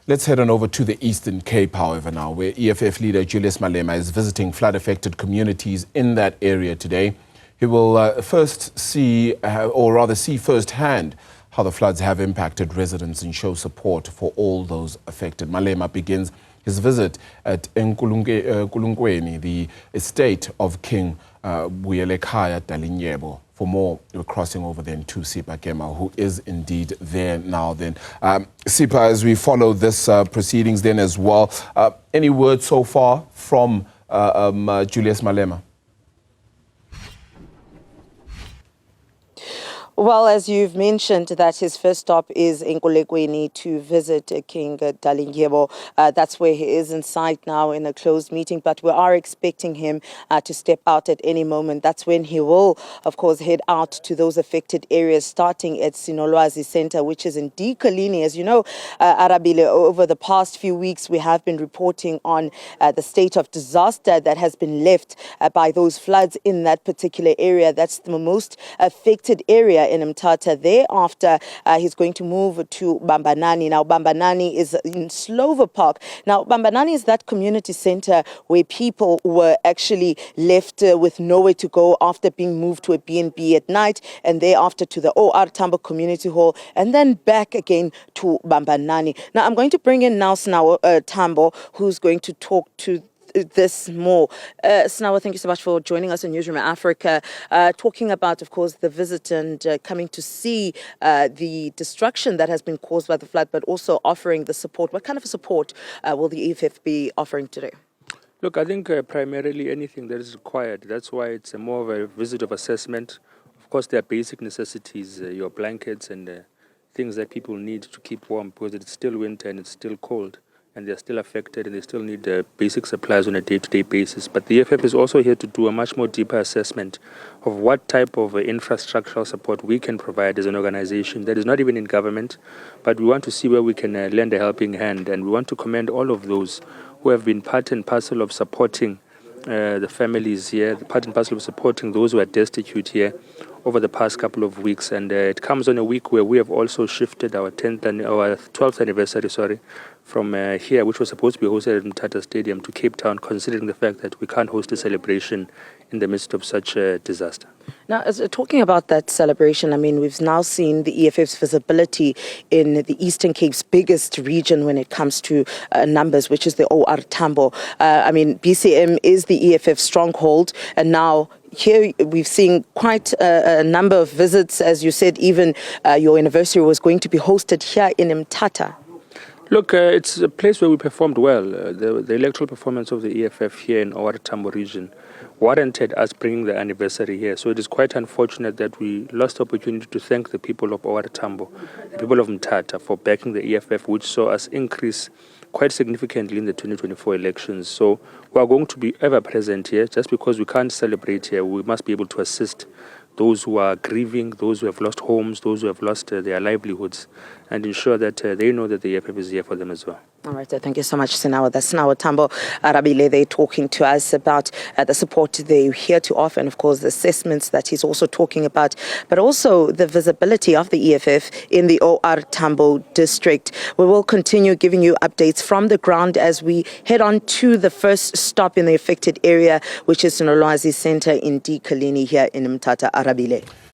Let's head on over to the Eastern Cape, however, now, where EFF leader Julius Malema is visiting flood-affected communities in that area today. He will first see, or rather see firsthand, how the floods have impacted residents and show support for all those affected. Malema begins his visit at Enkululekweni, the estate of King Buyelekhaya Dalindyebo. For more, we're crossing over then to Sipha, Kema, who is indeed there now then. Sipha, as we follow this proceedings then as well, any word so far from Julius Malema? Well, as you've mentioned, that his first stop is Enkululekweni to visit King Dalindyebo. That's where he is inside now in a closed meeting, but we are expecting him to step out at any moment. That's when he will, of course, head out to those affected areas, starting at Sinolwazi Center, which is in Dikalini. As you know, Arabile, over the past few weeks, we have been reporting on the state of disaster that has been left by those floods in that particular area. That's the most affected area in Mthatha. Thereafter, he's going to move to Bambanani. Now, Bambanani is in Slover Park. Now, Bambanani is that community center where people were actually left with nowhere to go after being moved to a B&B at night, and thereafter to the OR Tambo Community Hall, and then back again to Bambanani. Now, I'm going to bring in now Sinawo Tambo, who's going to talk to this more. Sinawo, thank you so much for joining us on Newzroom Afrika, talking about, of course, the visit and coming to see the destruction that has been caused by the flood, but also offering the support. What kind of support will the EFF be offering today? Look, I think primarily anything that is required. That's why it's more of a visit of assessment. Of course, there are basic necessities, your blankets and things that people need to keep warm, because it's still winter and it's still cold, and they're still affected and they still need basic supplies on a day-to-day basis. But the EFF is also here to do a much more deeper assessment of what type of infrastructural support we can provide as an organization that is not even in government, but we want to see where we can lend a helping hand. And we want to commend all of those who have been part and parcel of supporting the families here, the part and parcel of supporting those who are destitute here over the past couple of weeks. And it comes on a week where we have also shifted our 12th anniversary, from here, which was supposed to be hosted at Mthatha Stadium, to Cape Town, considering the fact that we can't host a celebration in the midst of such a disaster. Now, as talking about that celebration, I mean, we've now seen the EFF's visibility in the Eastern Cape's biggest region when it comes to numbers, which is the OR Tambo. I mean, BCM is the EFF stronghold, and now here we've seen quite a number of visits. As you said, even your anniversary was going to be hosted here in Mthatha. Look, it's a place where we performed well. The electoral performance of the EFF here in our Tambo region warranted us bringing the anniversary here. So it is quite unfortunate that we lost the opportunity to thank the people of our Tambo, the people of Mthatha, for backing the EFF, which saw us increase quite significantly in the 2024 elections. So we are going to be ever present here. Just because we can't celebrate here, we must be able to assist those who are grieving, those who have lost homes, those who have lost their livelihoods, and ensure that they know that the EFF is here for them as well. All right, thank you so much, Sinawo. That's Sinawo Tambo. Arabile, they're talking to us about the support they're here to offer, and of course the assessments that he's also talking about, but also the visibility of the EFF in the OR Tambo district. We will continue giving you updates from the ground as we head on to the first stop in the affected area, which is Sinolwazi Center in Dikalini here in Mthatha. Arabile.